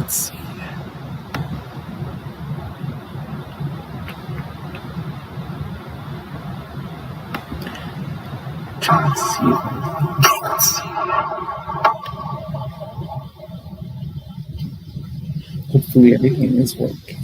Let's see. Trying to see. Let's see. Hopefully everything is working.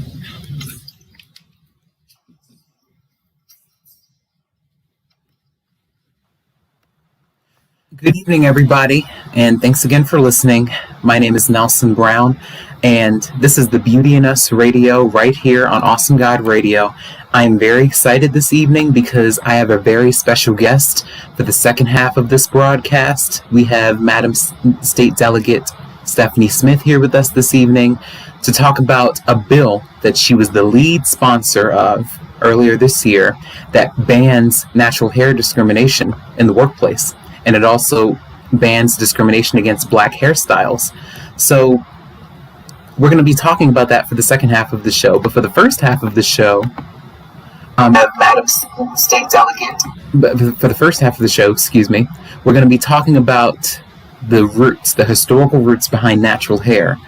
Good evening, everybody, and thanks again for listening. My name is Nelson Brown, and this is the Beauty in Us Radio right here on Awesome God Radio. I'm very excited this evening because I have a very special guest for the second half of this broadcast. We have Madam State Delegate Stephanie Smith here with us this evening to talk about a bill that she was the lead sponsor of earlier this year that bans natural hair discrimination in the workplace. And it also bans discrimination against black hairstyles. So we're going to be talking about that for the second half of the show. But for the first half of the show, Madam State Delegate. But for the first half of the show, we're going to be talking about the roots, the historical roots behind natural hair,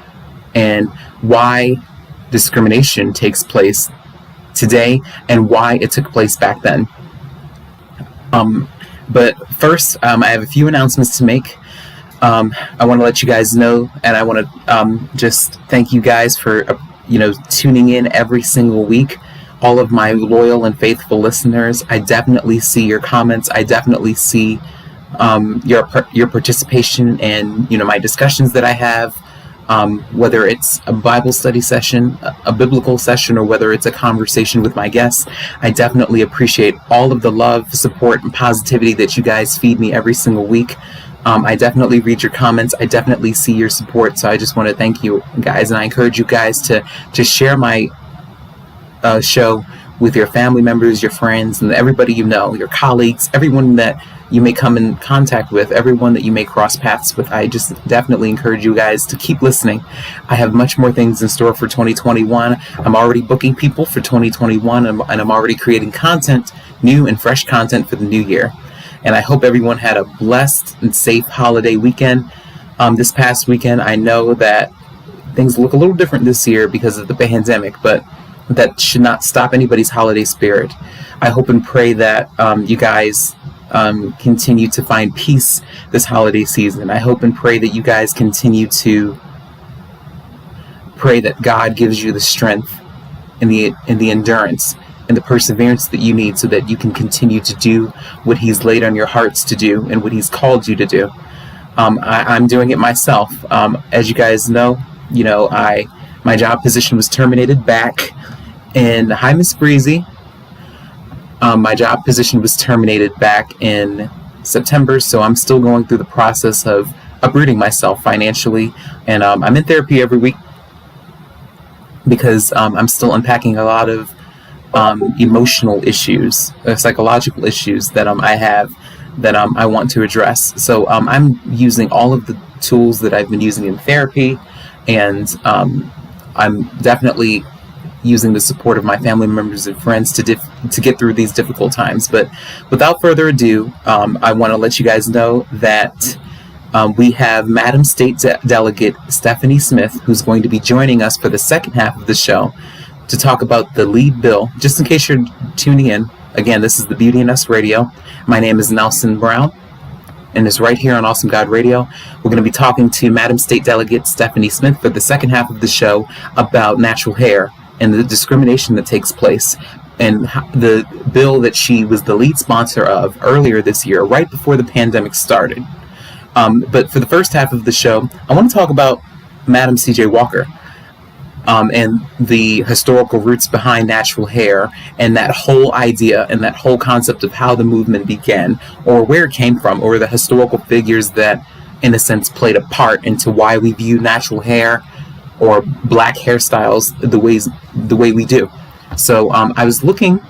and why discrimination takes place today and why it took place back then. But first, I have a few announcements to make. I want to let you guys know, and I want to just thank you guys for tuning in every single week. All of my loyal and faithful listeners. I definitely see your comments. I definitely see your participation and my discussions that I have. Whether it's a Bible study session, a biblical session, or whether it's a conversation with my guests, I definitely appreciate all of the love, support, and positivity that you guys feed me every single week. I definitely read your comments. I definitely see your support. So I just want to thank you guys, and I encourage you guys to share my show with your family members, your friends, and everybody your colleagues, everyone that you may come in contact with, everyone that you may cross paths with. I just definitely encourage you guys to keep listening. I have much more things in store for 2021. I'm already booking people for 2021, and I'm already creating content, new and fresh content for the new year. And I hope everyone had a blessed and safe holiday weekend. This past weekend, I know that things look a little different this year because of the pandemic, but that should not stop anybody's holiday spirit. I hope and pray that you guys continue to find peace this holiday season. I hope and pray that you guys continue to pray that God gives you the strength and the endurance and the perseverance that you need so that you can continue to do what He's laid on your hearts to do and what He's called you to do. I'm doing it myself. As you guys know, my job position was terminated back in, hi, Miss Breezy. My job position was terminated back in September, so I'm still going through the process of uprooting myself financially, and I'm in therapy every week because I'm still unpacking a lot of emotional issues, psychological issues that I have that I want to address. So I'm using all of the tools that I've been using in therapy, and I'm definitely using the support of my family members and friends to get through these difficult times. But without further ado, I want to let you guys know that we have Madam State Delegate Stephanie Smith, who's going to be joining us for the second half of the show to talk about the lead bill. Just in case you're tuning in, again, this is the Beauty in Us Radio. My name is Nelson Brown, and it's right here on Awesome God Radio. We're going to be talking to Madam State Delegate Stephanie Smith for the second half of the show about natural hair and the discrimination that takes place, and the bill that she was the lead sponsor of earlier this year, right before the pandemic started. But for the first half of the show, I want to talk about Madam C.J. Walker and the historical roots behind natural hair, and that whole idea and that whole concept of how the movement began, or where it came from, or the historical figures that, in a sense, played a part into why we view natural hair or black hairstyles the way we do. So I was looking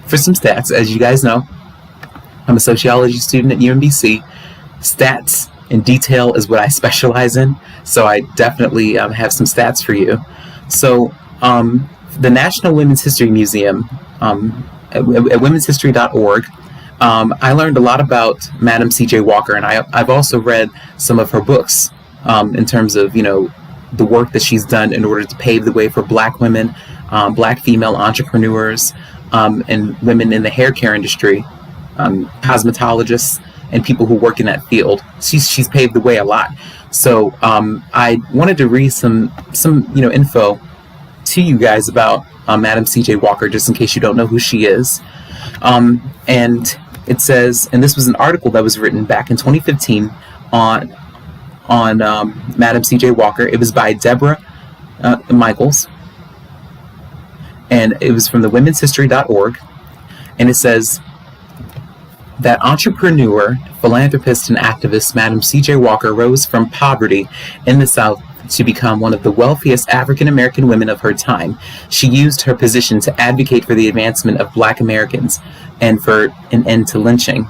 for some stats. As you guys know, I'm a sociology student at UMBC. Stats and detail is what I specialize in, so I definitely have some stats for you. So the National Women's History Museum at womenshistory.org, I learned a lot about Madam C.J. Walker, and I've also read some of her books in terms of, the work that she's done in order to pave the way for Black women, Black female entrepreneurs, and women in the hair care industry, cosmetologists, and people who work in that field. She's paved the way a lot. So I wanted to read some info to you guys about Madam C.J. Walker, just in case you don't know who she is. And it says, and this was an article that was written back in 2015 on Madam C.J. Walker. It was by Deborah Michaels, and it was from the womenshistory.org. And it says that entrepreneur, philanthropist, and activist Madam C.J. Walker rose from poverty in the South to become one of the wealthiest African-American women of her time. She used her position to advocate for the advancement of Black Americans and for an end to lynching.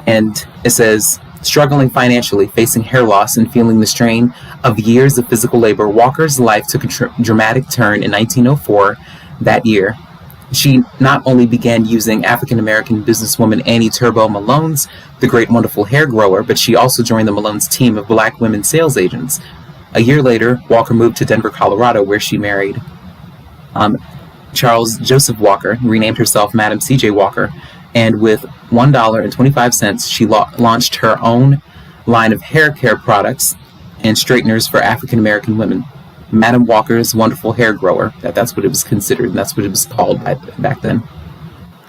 And it says, struggling financially, facing hair loss, and feeling the strain of years of physical labor, Walker's life took a dramatic turn in 1904. That year, she not only began using African-American businesswoman Annie Turbo Malone's The Great Wonderful Hair Grower, but she also joined the Malone's team of Black women sales agents. A year later, Walker moved to Denver, Colorado, where she married Charles Joseph Walker, renamed herself Madam C.J. Walker, and with $1.25, she launched her own line of hair care products and straighteners for African-American women. Madam Walker's Wonderful Hair Grower. That's what it was considered, and that's what it was called back then.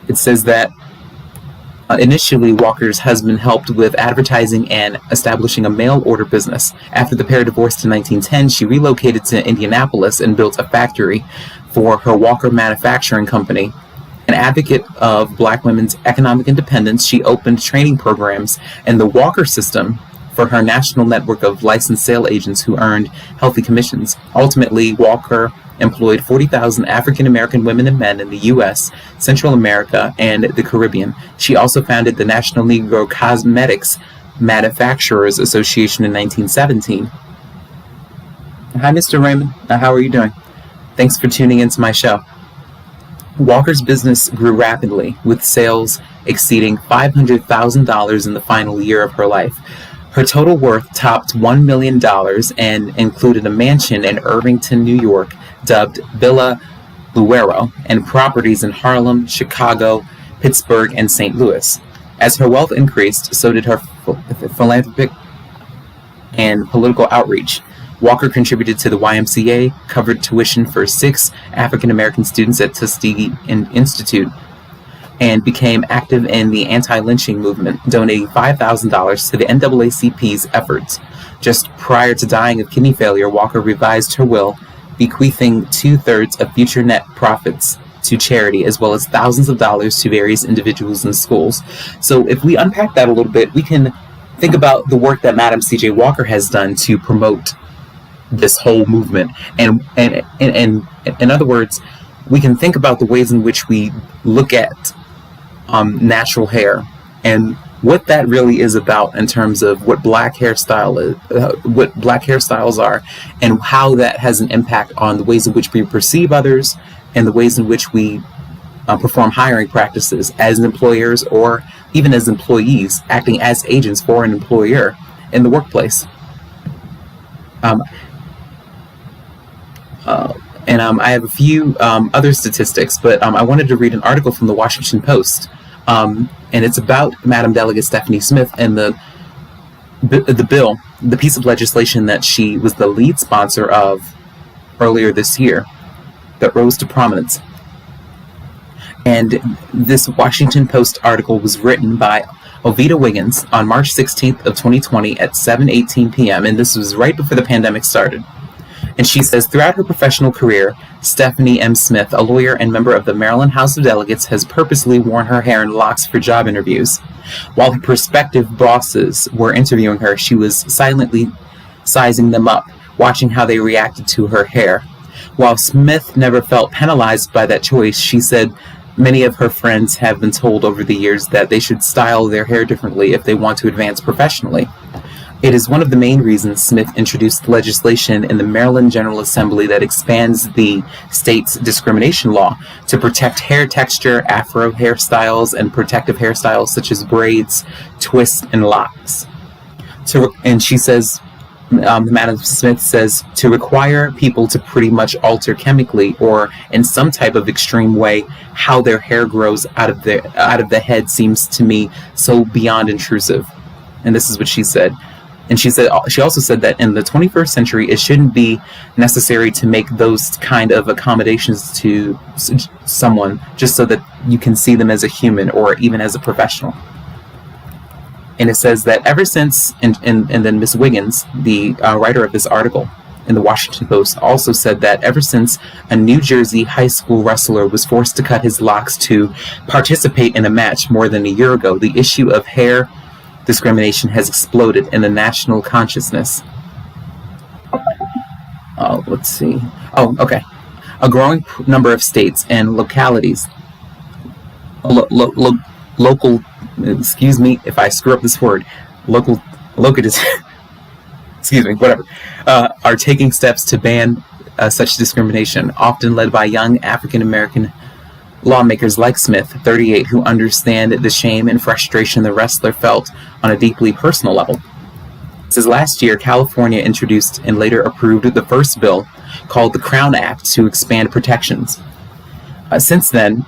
It says that initially Walker's husband helped with advertising and establishing a mail order business. After the pair divorced in 1910, she relocated to Indianapolis and built a factory for her Walker Manufacturing Company. An advocate of Black women's economic independence, she opened training programs and the Walker system for her national network of licensed sale agents who earned healthy commissions. Ultimately, Walker employed 40,000 African-American women and men in the U.S., Central America, and the Caribbean. She also founded the National Negro Cosmetics Manufacturers Association in 1917. Hi, Mr. Raymond. How are you doing? Thanks for tuning into my show. Walker's business grew rapidly, with sales exceeding $500,000 in the final year of her life. Her total worth topped $1 million and included a mansion in Irvington, New York, dubbed Villa Luero, and properties in Harlem, Chicago, Pittsburgh, and St. Louis. As her wealth increased, so did her philanthropic and political outreach. Walker contributed to the YMCA, covered tuition for 6 African-American students at Tuskegee Institute, and became active in the anti-lynching movement, donating $5,000 to the NAACP's efforts. Just prior to dying of kidney failure, Walker revised her will, bequeathing 2/3 of future net profits to charity, as well as thousands of dollars to various individuals and schools. So if we unpack that a little bit, we can think about the work that Madam C.J. Walker has done to promote this whole movement. And in other words, we can think about the ways in which we look at natural hair and what that really is about in terms of what Black hairstyle is, what Black hairstyles are, and how that has an impact on the ways in which we perceive others and the ways in which we perform hiring practices as employers or even as employees, acting as agents for an employer in the workplace. I have a few other statistics, but I wanted to read an article from the Washington Post, and it's about Madam Delegate Stephanie Smith and the bill, the piece of legislation that she was the lead sponsor of earlier this year that rose to prominence. And this Washington Post article was written by Ovita Wiggins on March 16th of 2020 at 7:18 p.m., and this was right before the pandemic started. And she says, throughout her professional career, Stephanie M. Smith, a lawyer and member of the Maryland House of Delegates, has purposely worn her hair in locks for job interviews. While her prospective bosses were interviewing her, she was silently sizing them up, watching how they reacted to her hair. While Smith never felt penalized by that choice, she said many of her friends have been told over the years that they should style their hair differently if they want to advance professionally. It is one of the main reasons Smith introduced legislation in the Maryland General Assembly that expands the state's discrimination law to protect hair texture, afro hairstyles, and protective hairstyles such as braids, twists, and locks. And she says, Madam Smith says to require people to pretty much alter chemically or in some type of extreme way how their hair grows out of the head seems to me so beyond intrusive. And this is what she said. And she also said that in the 21st century, it shouldn't be necessary to make those kind of accommodations to someone just so that you can see them as a human or even as a professional. And it says that ever since, and then Miss Wiggins, the writer of this article in the Washington Post, also said that ever since a New Jersey high school wrestler was forced to cut his locks to participate in a match more than a year ago, the issue of hair discrimination has exploded in the national consciousness. Let's see. Okay. A growing number of states and localities, local, excuse me if I screw up this word, excuse me, whatever, are taking steps to ban such discrimination, often led by young African-American lawmakers like Smith, 38, who understand the shame and frustration the wrestler felt on a deeply personal level. Since last year, California introduced and later approved the first bill called the Crown Act to expand protections. Since then,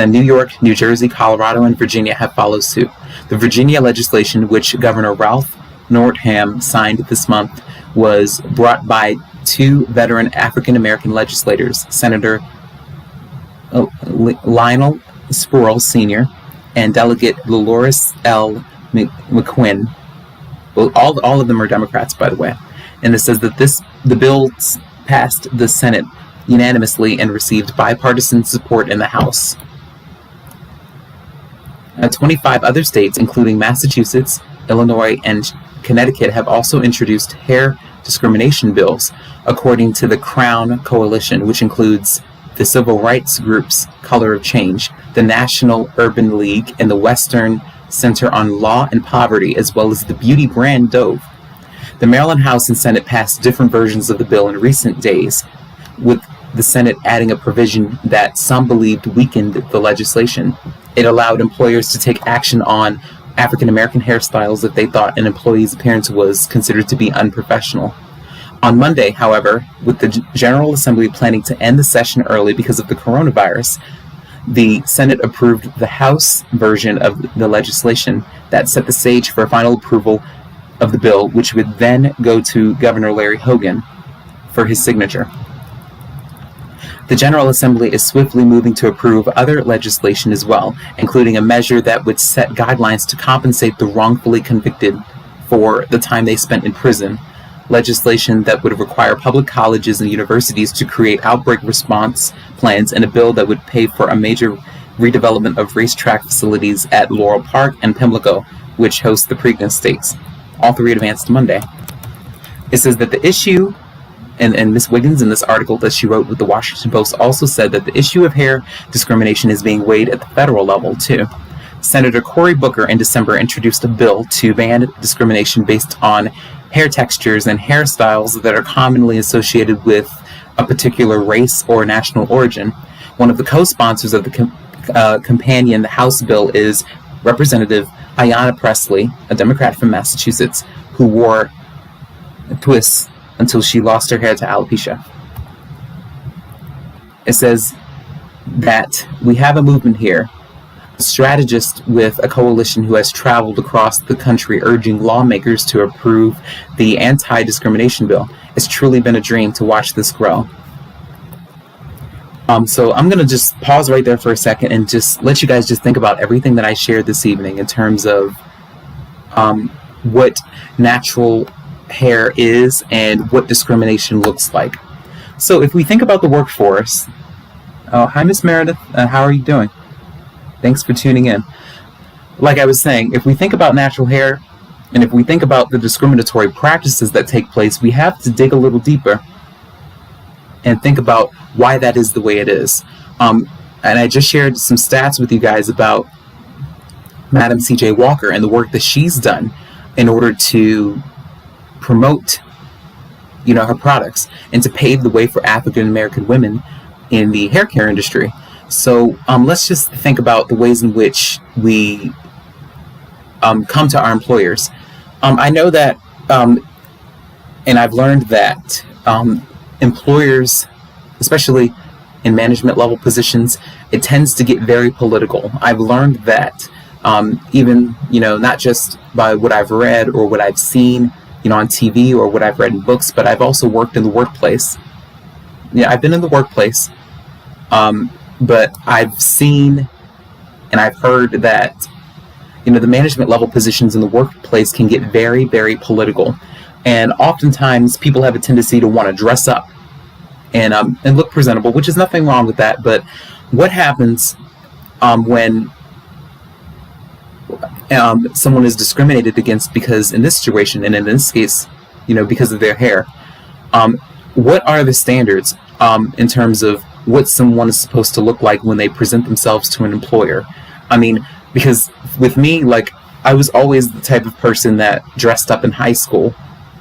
New York, New Jersey, Colorado, and Virginia have followed suit. The Virginia legislation, which Governor Ralph Northam signed this month, was brought by two veteran African-American legislators, Senator Lionel Spruill Sr. and Delegate Dolores L. McQuinn. Well, all of them are Democrats, by the way. And it says that the bill passed the Senate unanimously and received bipartisan support in the House. 25 other states, including Massachusetts, Illinois, and Connecticut, have also introduced hair discrimination bills, according to the Crown Coalition, which includes the civil rights groups Color of Change, the National Urban League, and the Western Center on Law and Poverty, as well as the beauty brand Dove. The Maryland House and Senate passed different versions of the bill in recent days, with the Senate adding a provision that some believed weakened the legislation. It allowed employers to take action on African-American hairstyles if they thought an employee's appearance was considered to be unprofessional. On Monday, however, with the General Assembly planning to end the session early because of the coronavirus, the Senate approved the House version of the legislation that set the stage for final approval of the bill, which would then go to Governor Larry Hogan for his signature. The General Assembly is swiftly moving to approve other legislation as well, including a measure that would set guidelines to compensate the wrongfully convicted for the time they spent in prison, legislation that would require public colleges and universities to create outbreak response plans, and a bill that would pay for a major redevelopment of racetrack facilities at Laurel Park and Pimlico, which host the Preakness Stakes. All three advanced Monday. It says that the issue, and Ms. Wiggins in this article that she wrote with the Washington Post also said that the issue of hair discrimination is being weighed at the federal level too. Senator Cory Booker in December introduced a bill to ban discrimination based on hair textures and hairstyles that are commonly associated with a particular race or national origin. One of the co-sponsors of the companion House bill is Representative Ayanna Pressley, a Democrat from Massachusetts, who wore twists until she lost her hair to alopecia. It says that we have a movement here, a strategist with a coalition who has traveled across the country urging lawmakers to approve the anti-discrimination bill. It's truly been a dream to watch this grow. So I'm going to just pause right there for a second and just let you guys just think about everything that I shared this evening in terms of what natural hair is and what discrimination looks like. So if we think about the workforce, hi Miss Meredith, how are you doing? Thanks for tuning in. Like I was saying, if we think about natural hair and if we think about the discriminatory practices that take place, we have to dig a little deeper and think about why that is the way it is. And I just shared some stats with you guys about Madam C.J. Walker and the work that she's done in order to promote, her products and to pave the way for African American women in the hair care industry. So let's just think about the ways in which we come to our employers. I know that, and I've learned that employers, especially in management level positions, it tends to get very political. I've learned that even, not just by what I've read or what I've seen, on TV or what I've read in books, but I've also worked in the workplace. Yeah, I've been in the workplace, but I've seen and I've heard that, the management level positions in the workplace can get very, very political. And oftentimes people have a tendency to want to dress up and look presentable, which is nothing wrong with that. But what happens when someone is discriminated against because in this situation, and in this case, because of their hair? What are the standards in terms of what someone is supposed to look like when they present themselves to an employer? I mean, because with me, I was always the type of person that dressed up in high school,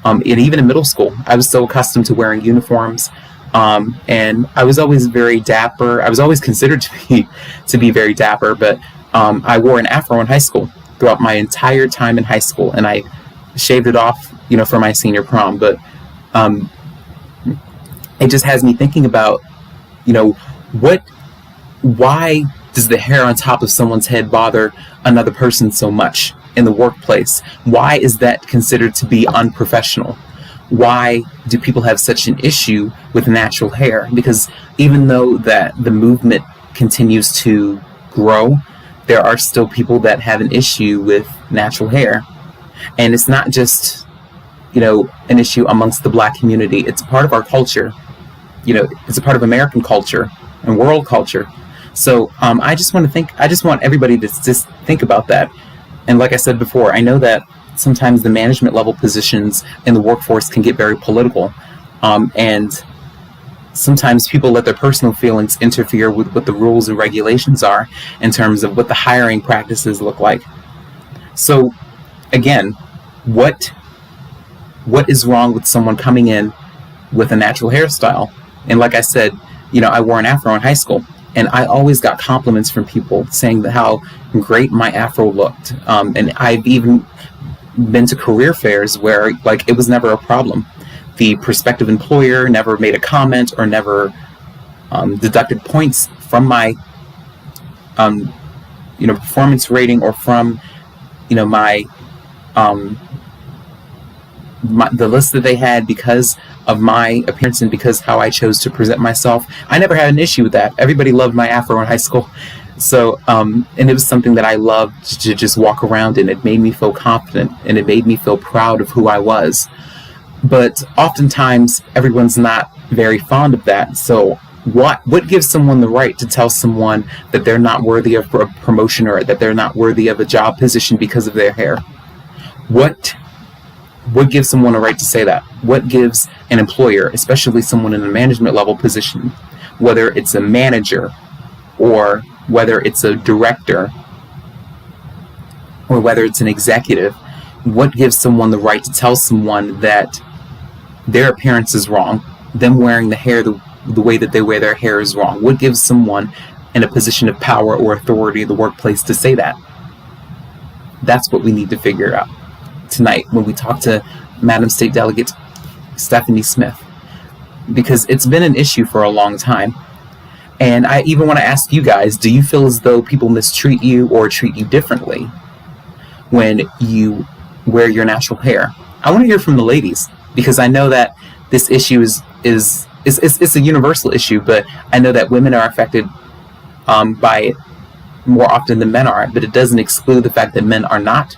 and even in middle school. I was so accustomed to wearing uniforms, and I was always very dapper. I was always considered to be very dapper, but I wore an afro in high school throughout my entire time in high school, and I shaved it off, for my senior prom. But it just has me thinking about, why does the hair on top of someone's head bother another person so much in the workplace? Why is that considered to be unprofessional? Why do people have such an issue with natural hair? Because even though that the movement continues to grow, there are still people that have an issue with natural hair. And it's not just, an issue amongst the Black community. It's a part of our culture. It's a part of American culture and world culture. So I just want everybody to just think about that. And like I said before, I know that sometimes the management level positions in the workforce can get very political. And sometimes people let their personal feelings interfere with what the rules and regulations are in terms of what the hiring practices look like. So again, what is wrong with someone coming in with a natural hairstyle? And like I said, I wore an afro in high school, and I always got compliments from people saying that how great my afro looked. And I've even been to career fairs where it was never a problem. The prospective employer never made a comment or never deducted points from my performance rating or from the list that they had because of my appearance and because how I chose to present myself. I never had an issue with that. Everybody loved my afro in high school. So, and it was something that I loved to just walk around in. It made me feel confident and it made me feel proud of who I was. But oftentimes everyone's not very fond of that. So what gives someone the right to tell someone that they're not worthy of a promotion or that they're not worthy of a job position because of their hair? What gives someone a right to say that? What gives an employer, especially someone in a management level position, whether it's a manager or whether it's a director or whether it's an executive, what gives someone the right to tell someone that their appearance is wrong, them wearing the hair the way that they wear their hair is wrong? What gives someone in a position of power or authority in the workplace to say that? That's what we need to figure out tonight when we talk to Madam State Delegate Stephanie Smith, because it's been an issue for a long time. And I even want to ask you guys, do you feel as though people mistreat you or treat you differently when you wear your natural hair? I want to hear from the ladies, because I know that this issue is a universal issue, but I know that women are affected by it more often than men are, but it doesn't exclude the fact that men are not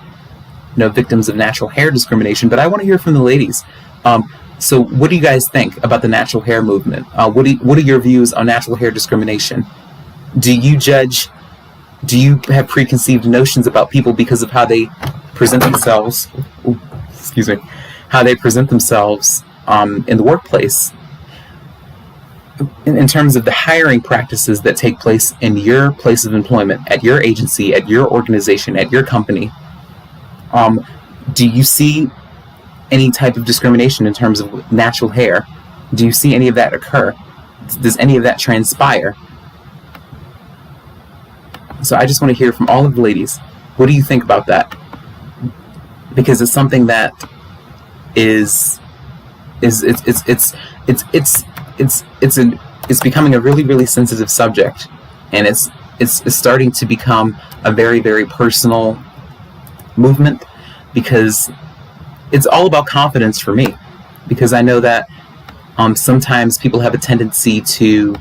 victims of natural hair discrimination. But I want to hear from the ladies. So what do you guys think about the natural hair movement? What are your views on natural hair discrimination? Do you have preconceived notions about people because of how they present themselves? How they present themselves in the workplace? In terms of the hiring practices that take place in your place of employment, at your agency, at your organization, at your company, do you see any type of discrimination in terms of natural hair? Do you see any of that occur? Does any of that transpire? So I just want to hear from all of the ladies. What do you think about that? because it's something that is it's becoming a really, really sensitive subject, and it's starting to become a very, very personal movement, because it's all about confidence for me, because I know that sometimes people have a tendency to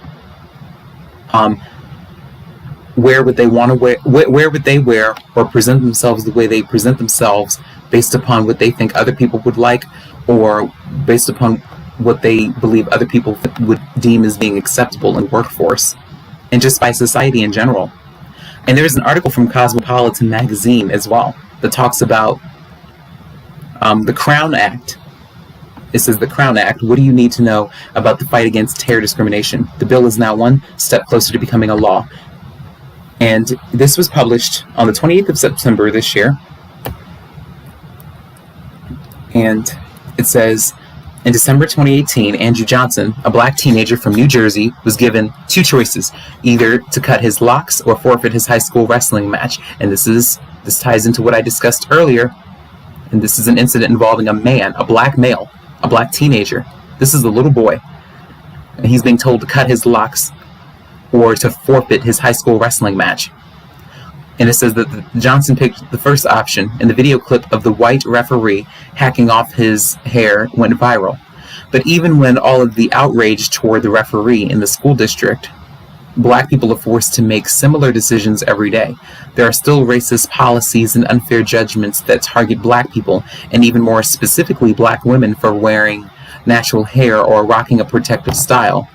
wear what they want to wear what they wear, or present themselves the way they present themselves based upon what they think other people would like, or based upon what they believe other people would deem as being acceptable in workforce, and just by society in general. And there's an article from Cosmopolitan magazine as well that talks about the Crown Act. It says, the Crown Act, what do you need to know about the fight against hair discrimination? The bill is now one step closer to becoming a law. And this was published on the 28th of September this year. And it says, in December 2018, Andrew Johnson, a black teenager from New Jersey, was given two choices, either to cut his locks or forfeit his high school wrestling match. And this ties into what I discussed earlier. And this is an incident involving a man, a black male, a black teenager. This is a little boy. And he's being told to cut his locks or to forfeit his high school wrestling match. And it says that Johnson picked the first option, and the video clip of the white referee hacking off his hair went viral. But even when all of the outrage toward the referee in the school district, black people are forced to make similar decisions every day. There are still racist policies and unfair judgments that target black people, and even more specifically black women, for wearing natural hair or rocking a protective style.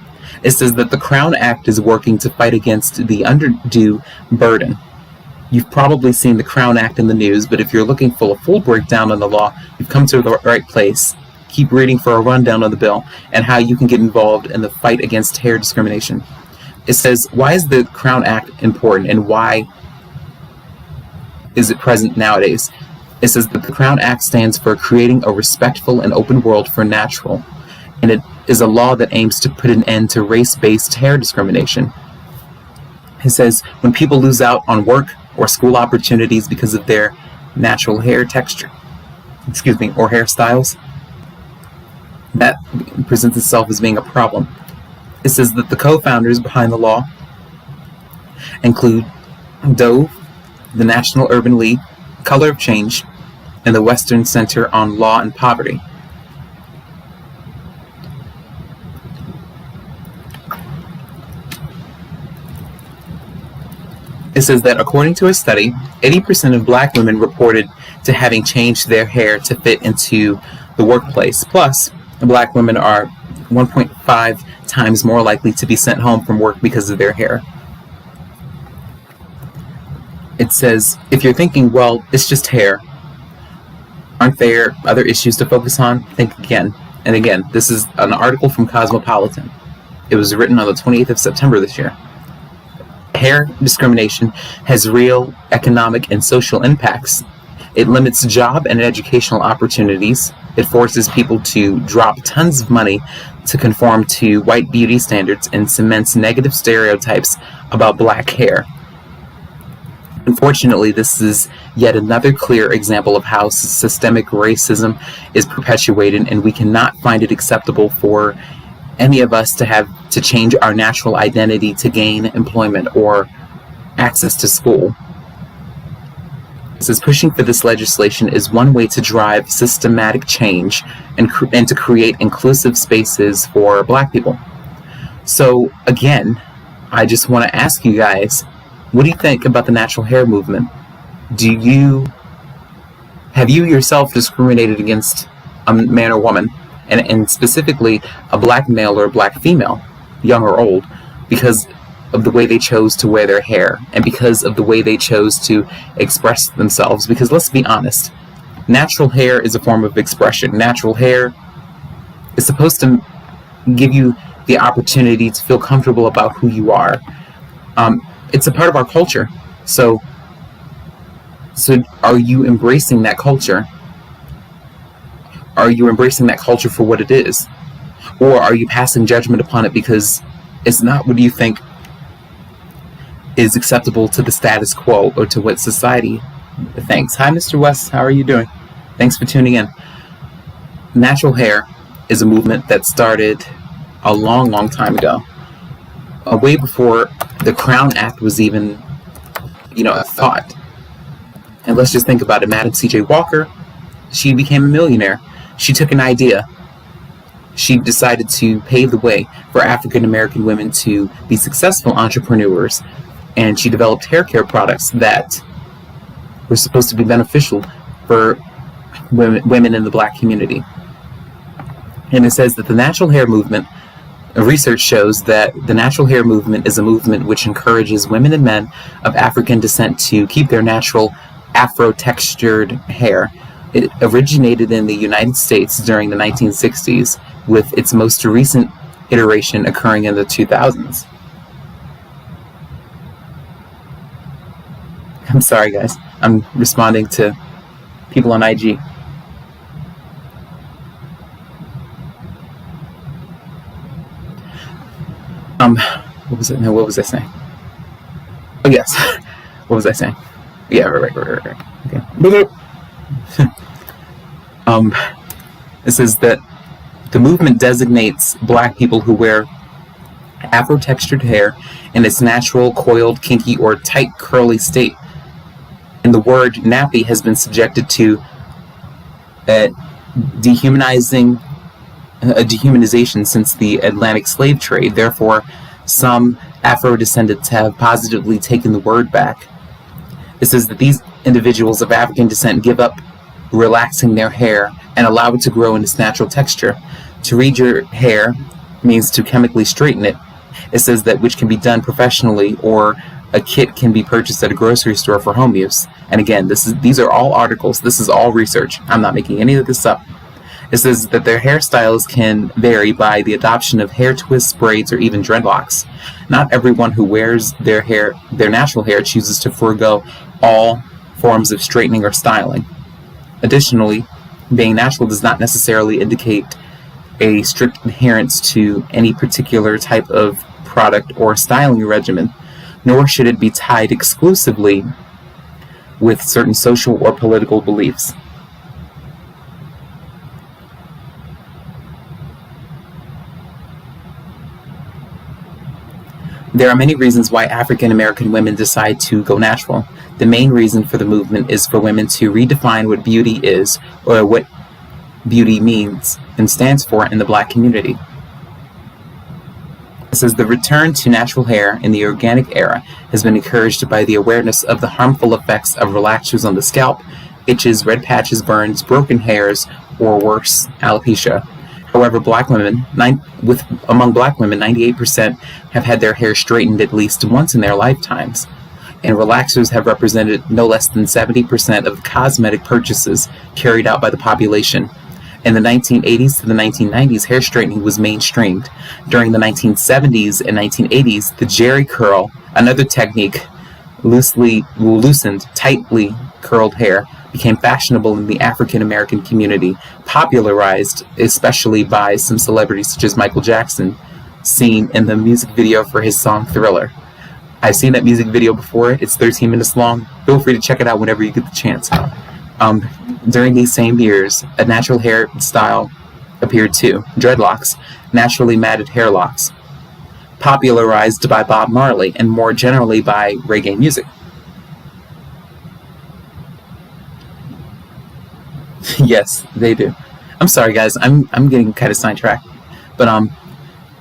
It says that the Crown Act is working to fight against the undue burden. You've probably seen the Crown Act in the news, but if you're looking for a full breakdown on the law, you've come to the right place. Keep reading for a rundown of the bill and how you can get involved in the fight against hair discrimination. It says, why is the Crown Act important, and why is it present nowadays? It says that the Crown Act stands for creating a respectful and open world for natural, and it is a law that aims to put an end to race-based hair discrimination. It says, when people lose out on work or school opportunities because of their natural hair texture, or hairstyles, that presents itself as being a problem. It says that the co-founders behind the law include Dove, the National Urban League, Color of Change, and the Western Center on Law and Poverty. It says that according to a study, 80% of black women reported to having changed their hair to fit into the workplace. Plus, black women are 1.5 times more likely to be sent home from work because of their hair. It says, if you're thinking, well, it's just hair, aren't there other issues to focus on? Think again. And again, this is an article from Cosmopolitan. It was written on the 28th of September this year. Hair discrimination has real economic and social impacts. It limits job and educational opportunities. It forces people to drop tons of money to conform to white beauty standards, and cements negative stereotypes about black hair. Unfortunately, this is yet another clear example of how systemic racism is perpetuated, and we cannot find it acceptable for any of us to have to change our natural identity to gain employment or access to school. It says pushing for this legislation is one way to drive systematic change and to create inclusive spaces for black people. So again, I just want to ask you guys, what do you think about the natural hair movement? Have you yourself discriminated against a man or woman, and specifically a black male or a black female, young or old, because of the way they chose to wear their hair and because of the way they chose to express themselves? Because let's be honest, natural hair is a form of expression. Natural hair is supposed to give you the opportunity to feel comfortable about who you are. It's a part of our culture. So are you embracing that culture? Are you embracing that culture for what it is? Or are you passing judgment upon it because it's not what you think is acceptable to the status quo or to what society thinks? Hi, Mr. West. How are you doing? Thanks for tuning in. Natural hair is a movement that started a long, long time ago, way before the Crown Act was even, a thought. And let's just think about it. Madam C.J. Walker, she became a millionaire. She took an idea. She decided to pave the way for African American women to be successful entrepreneurs, and she developed hair care products that were supposed to be beneficial for women in the black community. And it says that the natural hair movement, research shows that the natural hair movement is a movement which encourages women and men of African descent to keep their natural Afro-textured hair. It originated in the United States during the 1960s, with its most recent iteration occurring in the 2000s. I'm sorry, guys. I'm responding to people on IG. What was it? No, what was I saying? Oh, yes. What was I saying? Yeah, right. Okay. It says that the movement designates black people who wear Afro-textured hair in its natural, coiled, kinky, or tight, curly state. And the word nappy has been subjected to dehumanization since the Atlantic slave trade. Therefore, some Afro-descendants have positively taken the word back. It says that these individuals of African descent give up relaxing their hair and allow it to grow in its natural texture. To read your hair means to chemically straighten it. It says that which can be done professionally, or a kit can be purchased at a grocery store for home use. And again, these are all articles. This is all research. I'm not making any of this up. It says that their hairstyles can vary by the adoption of hair twists, braids, or even dreadlocks. Not everyone who wears their natural hair chooses to forego all forms of straightening or styling. Additionally, being natural does not necessarily indicate a strict adherence to any particular type of product or styling regimen, nor should it be tied exclusively with certain social or political beliefs. There are many reasons why African American women decide to go natural. The main reason for the movement is for women to redefine what beauty is, or what beauty means and stands for in the black community. It says the return to natural hair in the organic era has been encouraged by the awareness of the harmful effects of relaxers on the scalp, itches, red patches, burns, broken hairs, or worse, alopecia. However, among black women, 98% have had their hair straightened at least once in their lifetimes, and relaxers have represented no less than 70% of the cosmetic purchases carried out by the population. In the 1980s to the 1990s, hair straightening was mainstreamed. During the 1970s and 1980s, the jerry curl, another technique, loosened, tightly curled hair, became fashionable in the African American community, popularized especially by some celebrities such as Michael Jackson, seen in the music video for his song Thriller. I've seen that music video before. It's 13 minutes long. Feel free to check it out whenever you get the chance. During these same years, a natural hairstyle appeared too, dreadlocks, naturally matted hair locks, popularized by Bob Marley and more generally by reggae music. Yes, they do. I'm sorry, guys. I'm getting kind of sidetracked. But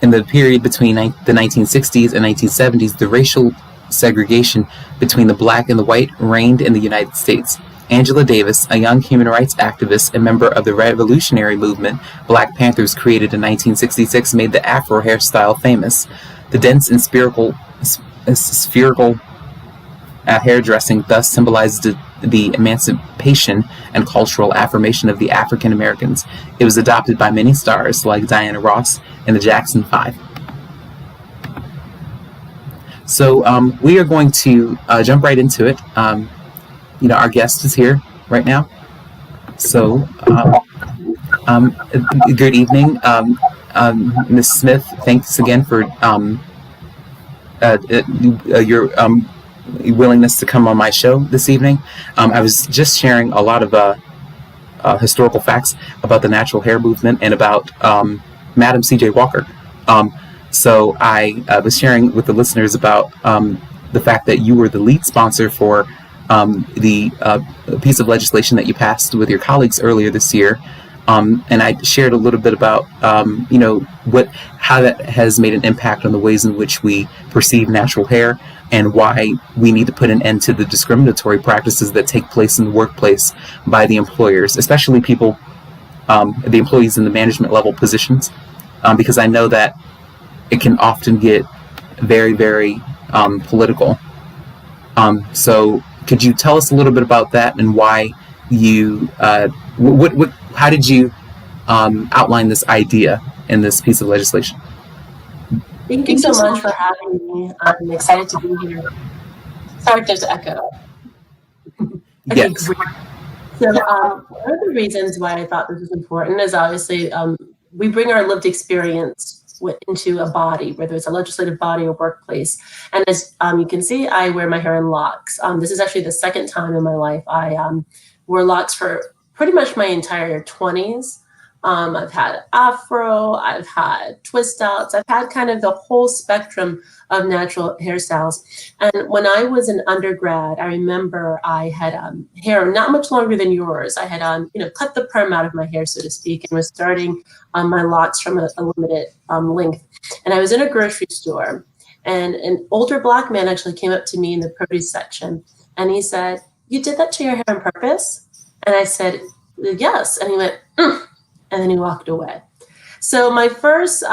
in the period between the 1960s and 1970s, the racial segregation between the black and the white reigned in the United States. Angela Davis, a young human rights activist and member of the revolutionary movement Black Panthers created in 1966, made the Afro hairstyle famous. The dense and spherical hairdressing thus symbolized the emancipation and cultural affirmation of the African Americans. It was adopted by many stars like Diana Ross and the Jackson 5. So we are going to jump right into it. Our guest is here right now. So good evening, Ms. Smith. Thanks again for your willingness to come on my show this evening. I was just sharing a lot of historical facts about the natural hair movement and about Madam C.J. Walker. So I was sharing with the listeners about the fact that you were the lead sponsor for the piece of legislation that you passed with your colleagues earlier this year. And I shared a little bit about, how that has made an impact on the ways in which we perceive natural hair and why we need to put an end to the discriminatory practices that take place in the workplace by the employers, especially people, the employees in the management level positions, because I know that it can often get very, very political. So could you tell us a little bit about that and why you, how did you outline this idea in this piece of legislation? Thank you so much for having me. I'm excited to be here. Sorry if there's an echo. Okay, Yes. great. So one of the reasons why I thought this was important is obviously we bring our lived experience into a body, whether it's a legislative body or workplace. And as you can see, I wear my hair in locks. This is actually the second time in my life I wore locks for pretty much my entire 20s. I've had afro, I've had twist outs, I've had kind of the whole spectrum of natural hairstyles. And when I was an undergrad, I remember I had hair not much longer than yours. I had cut the perm out of my hair, so to speak, and was starting my locks from a limited length. And I was in a grocery store, and an older Black man actually came up to me in the produce section, and he said, "You did that to your hair on purpose?" And I said, "Yes." And he went, and then he walked away. So my first,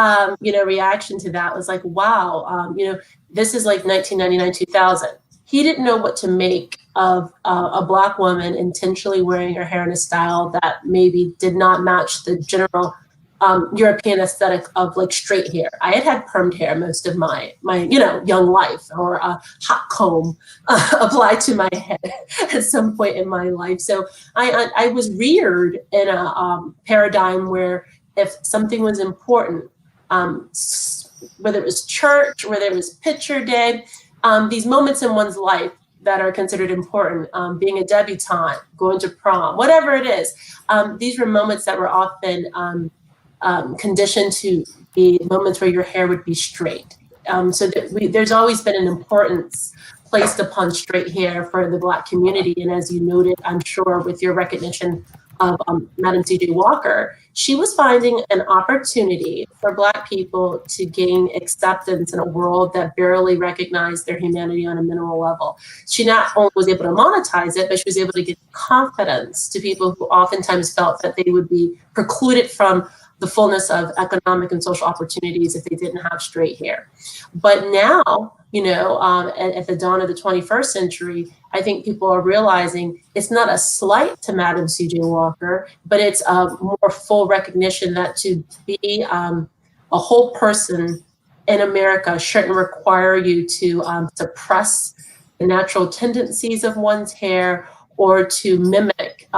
reaction to that was like, wow, this is like 1999, 2000. He didn't know what to make of a Black woman intentionally wearing her hair in a style that maybe did not match the general European aesthetic of like straight hair. I had permed hair most of my young life, or a hot comb applied to my head at some point in my life. So I was reared in a paradigm where if something was important, whether it was church, whether it was picture day, these moments in one's life that are considered important, being a debutante, going to prom, whatever it is, these were moments that were often conditioned to be moments where your hair would be straight. So there's always been an importance placed upon straight hair for the Black community. And as you noted, I'm sure with your recognition of Madam C.J. Walker, she was finding an opportunity for Black people to gain acceptance in a world that barely recognized their humanity on a minimal level. She not only was able to monetize it, but she was able to give confidence to people who oftentimes felt that they would be precluded from the fullness of economic and social opportunities if they didn't have straight hair. But now, at the dawn of the 21st century, I think people are realizing it's not a slight to Madam C.J. Walker, but it's a more full recognition that to be a whole person in America shouldn't require you to suppress the natural tendencies of one's hair or to mimic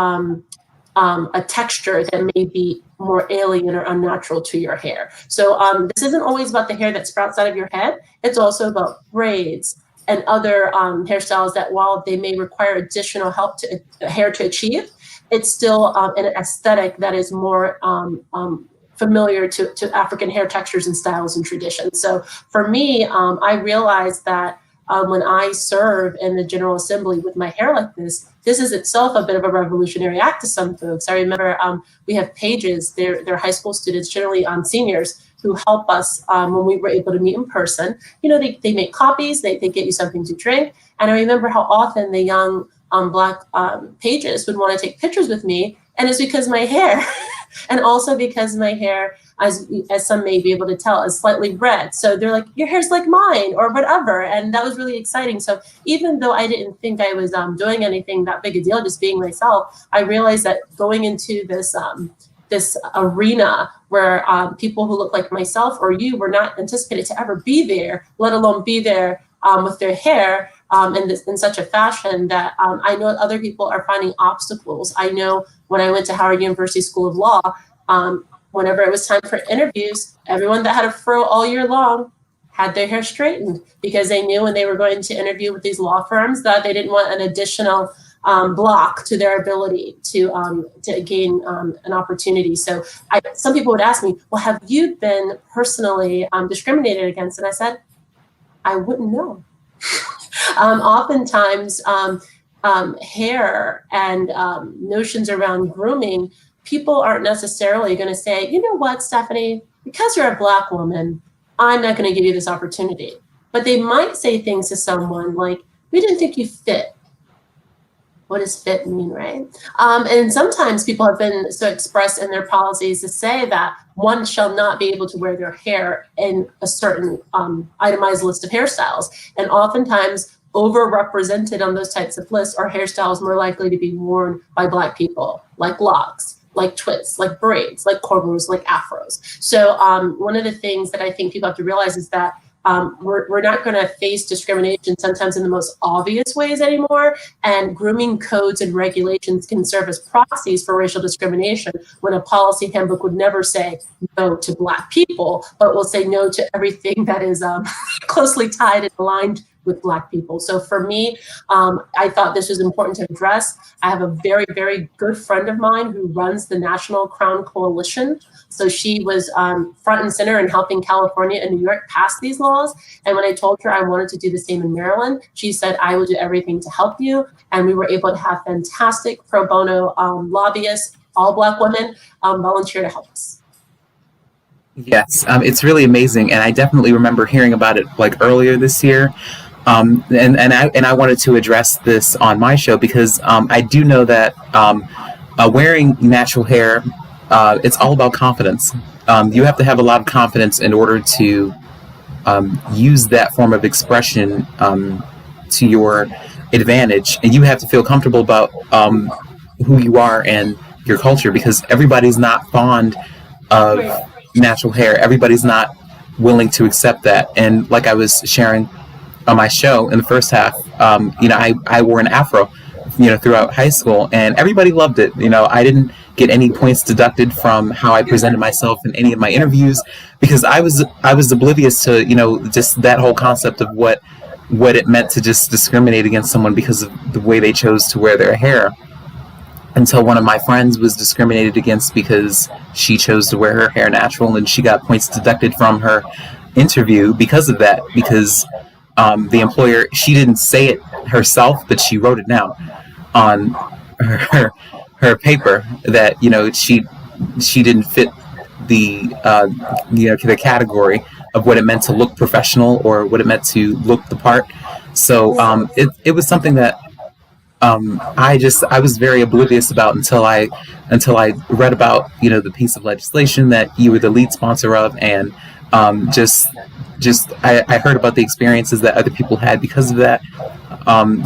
a texture that may be more alien or unnatural to your hair. So this isn't always about the hair that sprouts out of your head. It's also about braids and other hairstyles that, while they may require additional help to hair to achieve, it's still an aesthetic that is more familiar to African hair textures and styles and traditions. So for me, I realized that when I serve in the General Assembly with my hair like this is itself a bit of a revolutionary act to some folks. I remember we have pages, they're high school students, generally seniors, who help us when we were able to meet in person. They make copies, they get you something to drink. And I remember how often the young Black pages would want to take pictures with me. And it's because my hair, and also because my hair, as some may be able to tell, is slightly red. So they're like, your hair's like mine, or whatever. And that was really exciting. So even though I didn't think I was doing anything that big a deal, just being myself, I realized that going into this this arena where people who look like myself or you were not anticipated to ever be there, let alone be there with their hair in such a fashion that I know other people are finding obstacles. I know when I went to Howard University School of Law, whenever it was time for interviews, everyone that had a fro all year long had their hair straightened because they knew when they were going to interview with these law firms that they didn't want an additional block to their ability to gain an opportunity. So some people would ask me, well, have you been personally discriminated against? And I said, I wouldn't know. Oftentimes, hair and notions around grooming, people aren't necessarily going to say, you know what, Stephanie, because you're a Black woman, I'm not going to give you this opportunity. But they might say things to someone like, we didn't think you fit. What does fit mean, right? And sometimes people have been so expressed in their policies to say that one shall not be able to wear their hair in a certain itemized list of hairstyles. And oftentimes overrepresented on those types of lists are hairstyles more likely to be worn by Black people, like locks, like twists, like braids, like cornrows, like afros. So one of the things that I think people have to realize is that we're not going to face discrimination sometimes in the most obvious ways anymore. And grooming codes and regulations can serve as proxies for racial discrimination, when a policy handbook would never say no to Black people, but will say no to everything that is closely tied and aligned with Black people. So for me, I thought this was important to address. I have a very, very good friend of mine who runs the National Crown Coalition. So she was front and center in helping California and New York pass these laws. And when I told her I wanted to do the same in Maryland, she said, I will do everything to help you. And we were able to have fantastic pro bono lobbyists, all Black women, volunteer to help us. Yes, it's really amazing. And I definitely remember hearing about it like earlier this year. And I wanted to address this on my show because I do know that wearing natural hair, it's all about confidence. You have to have a lot of confidence in order to use that form of expression to your advantage, and you have to feel comfortable about who you are and your culture, because everybody's not fond of natural hair. Everybody's not willing to accept that. And like I was sharing on my show in the first half, I wore an afro, throughout high school, and everybody loved it. I didn't get any points deducted from how I presented myself in any of my interviews, because I was oblivious to, just that whole concept of what it meant to just discriminate against someone because of the way they chose to wear their hair, until one of my friends was discriminated against because she chose to wear her hair natural, and she got points deducted from her interview because of that, because the employer, she didn't say it herself, but she wrote it down on her paper that she didn't fit the the category of what it meant to look professional or what it meant to look the part. So it was something that I was very oblivious about until I read about the piece of legislation that you were the lead sponsor of, and I heard about the experiences that other people had because of that.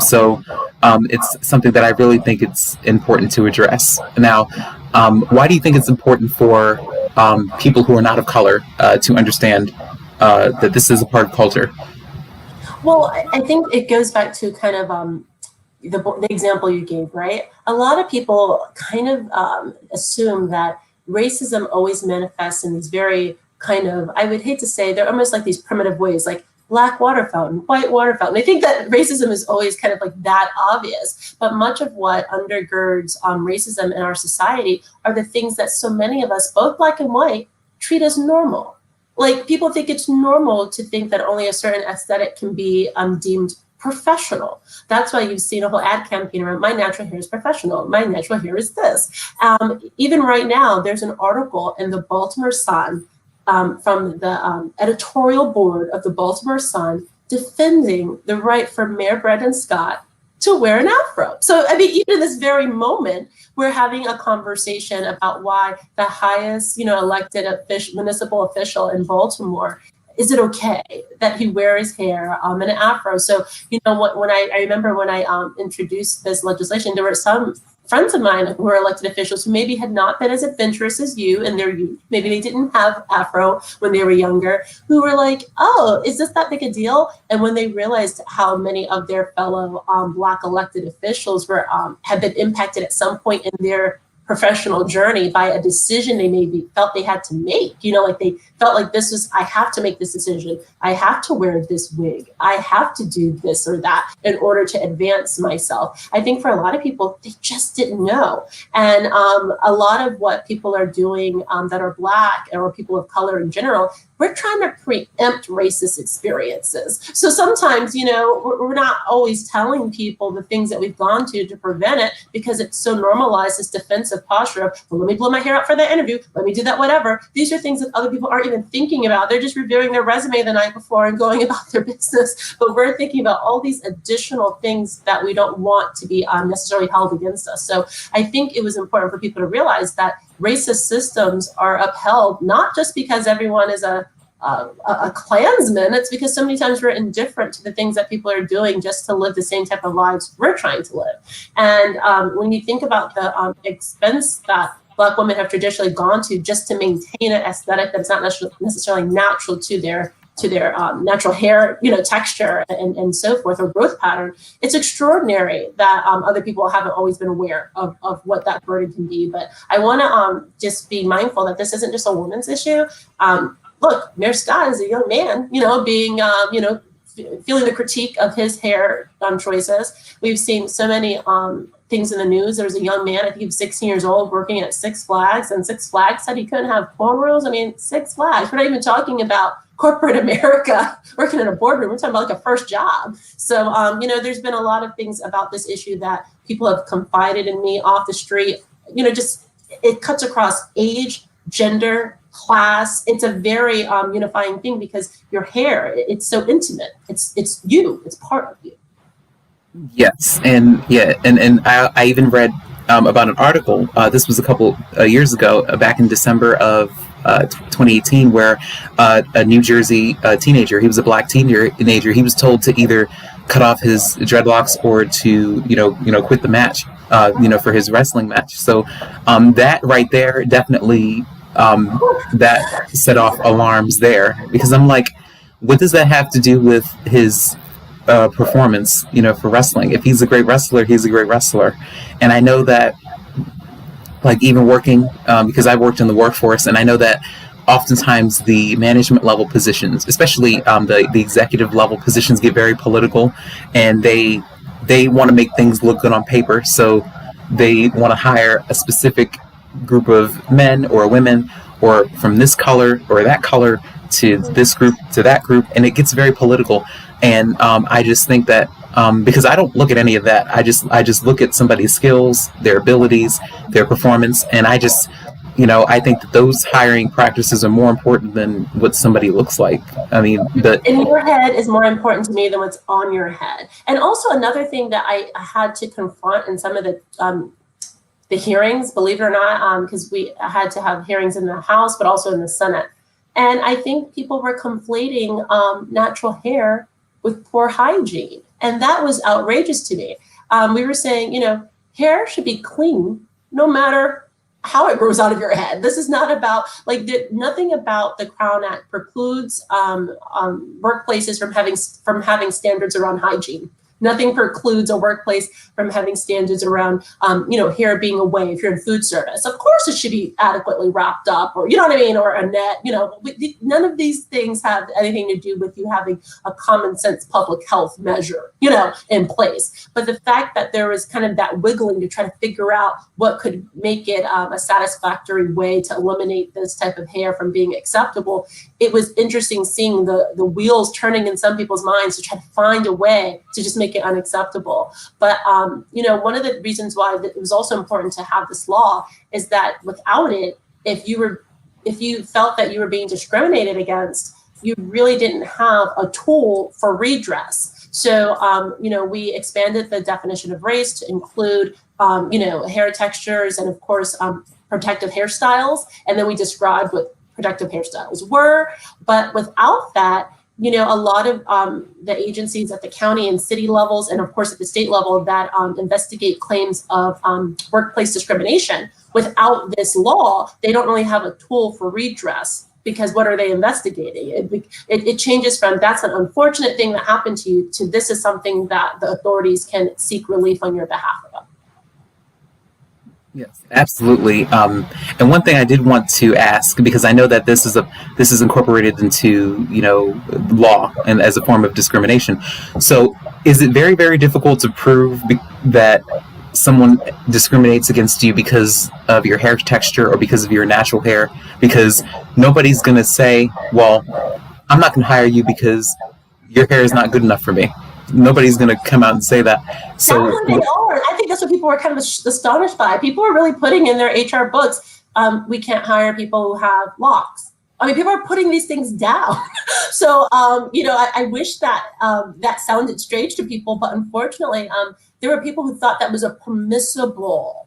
So it's something that I really think it's important to address. Now, why do you think it's important for people who are not of color to understand that this is a part of culture? Well, I think it goes back to kind of the example you gave, right? A lot of people kind of assume that racism always manifests in these very kind of, I would hate to say, they're almost like these primitive ways, like black water fountain, white water fountain. I think that racism is always kind of like that obvious, but much of what undergirds racism in our society are the things that so many of us, both black and white, treat as normal. Like, people think it's normal to think that only a certain aesthetic can be deemed professional. That's why you've seen a whole ad campaign around my natural hair is professional. My natural hair is this. Even right now, there's an article in the Baltimore Sun from the editorial board of the Baltimore Sun defending the right for Mayor Brandon Scott to wear an afro. So, I mean, even in this very moment, we're having a conversation about why the highest, elected municipal official in Baltimore, is it okay that he wears his hair in an afro? So, when I remember when I introduced this legislation, there were some friends of mine who were elected officials who maybe had not been as adventurous as you in their youth. Maybe they didn't have afro when they were younger, who were like, oh, is this that big a deal? And when they realized how many of their fellow Black elected officials were had been impacted at some point in their professional journey by a decision they maybe felt they had to make. Like they felt like I have to make this decision. I have to wear this wig. I have to do this or that in order to advance myself. I think for a lot of people, they just didn't know. And a lot of what people are doing that are Black or people of color in general, we're trying to preempt racist experiences. So sometimes, we're not always telling people the things that we've gone to prevent it, because it's so normalized, this defensive posture of, well, let me blow my hair out for the interview, let me do that, whatever. These are things that other people aren't even thinking about. They're just reviewing their resume the night before and going about their business. But we're thinking about all these additional things that we don't want to be necessarily held against us. So I think it was important for people to realize that racist systems are upheld not just because everyone is a Klansman. It's because so many times we're indifferent to the things that people are doing just to live the same type of lives we're trying to live. And when you think about the expense that Black women have traditionally gone to just to maintain an aesthetic that's not necessarily natural to their natural hair, texture and so forth, or growth pattern, it's extraordinary that other people haven't always been aware of what that burden can be. But I want to just be mindful that this isn't just a woman's issue. Look, Mayor Scott is a young man, being, feeling the critique of his hair choices. We've seen so many things in the news. There was a young man, I think he was 16 years old, working at Six Flags, and Six Flags said he couldn't have cornrows. I mean, Six Flags, we're not even talking about corporate America working in a boardroom. We're talking about like a first job. So, there's been a lot of things about this issue that people have confided in me off the street. Just it cuts across age, gender, class. It's a very unifying thing, because your hair, it's so intimate. It's you. It's part of you. Yes, and I even read about an article. This was a couple years ago, back in December of 2018, where a New Jersey teenager, he was a Black teenager, he was told to either cut off his dreadlocks or to quit the match, for his wrestling match. So that right there definitely that set off alarms there, because I'm like, what does that have to do with his performance, for wrestling? If he's a great wrestler, he's a great wrestler. And I know that, like, even working, because I've worked in the workforce, and I know that oftentimes the management level positions, especially the executive level positions, get very political, and they want to make things look good on paper. So they want to hire a specific group of men or women, or from this color or that color to this group to that group, and it gets very political. And I just think that because I don't look at any of that, I just look at somebody's skills, their abilities, their performance, and I just I think that those hiring practices are more important than what somebody looks like. I mean, in your head is more important to me than what's on your head. And also another thing that I had to confront in some of the hearings, believe it or not, because we had to have hearings in the House, but also in the Senate. And I think people were conflating natural hair with poor hygiene. And that was outrageous to me. We were saying, hair should be clean no matter how it grows out of your head. This is not about, nothing about the Crown Act precludes workplaces from having standards around hygiene. Nothing precludes a workplace from having standards around, hair being away if you're in food service. Of course, it should be adequately wrapped up, or, or a net. None of these things have anything to do with you having a common sense public health measure, in place. But the fact that there was kind of that wiggling to try to figure out what could make it a satisfactory way to eliminate this type of hair from being acceptable, it was interesting seeing the wheels turning in some people's minds to try to find a way to just make it unacceptable. But, one of the reasons why it was also important to have this law is that without it, if you felt that you were being discriminated against, you really didn't have a tool for redress. So, we expanded the definition of race to include, hair textures and, of course, protective hairstyles. And then we described what protective hairstyles were. But without that, a lot of the agencies at the county and city levels, and of course at the state level, that investigate claims of workplace discrimination, without this law, they don't really have a tool for redress, because what are they investigating? It changes from that's an unfortunate thing that happened to you to this is something that the authorities can seek relief on your behalf about. Yes, absolutely. And one thing I did want to ask, because I know that this is incorporated into law and as a form of discrimination. So, is it very very difficult to prove that someone discriminates against you because of your hair texture or because of your natural hair? Because nobody's going to say, "Well, I'm not going to hire you because your hair is not good enough for me." Nobody's going to come out and say that. So, They are. I think that's what people were kind of astonished by. People are really putting in their HR books, we can't hire people who have locks. I mean, people are putting these things down. So, I wish that that sounded strange to people, but unfortunately, there were people who thought that was a permissible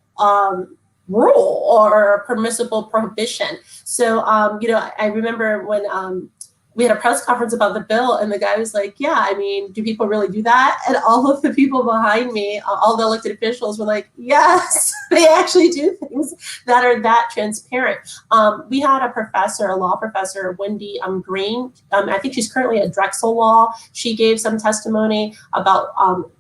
rule or a permissible prohibition. So, I remember when we had a press conference about the bill, and the guy was like, yeah, I mean, do people really do that? And all of the people behind me, all the elected officials were like, yes, they actually do things that are that transparent. We had a professor, a law professor, Wendy Green. I think she's currently at Drexel Law. She gave some testimony about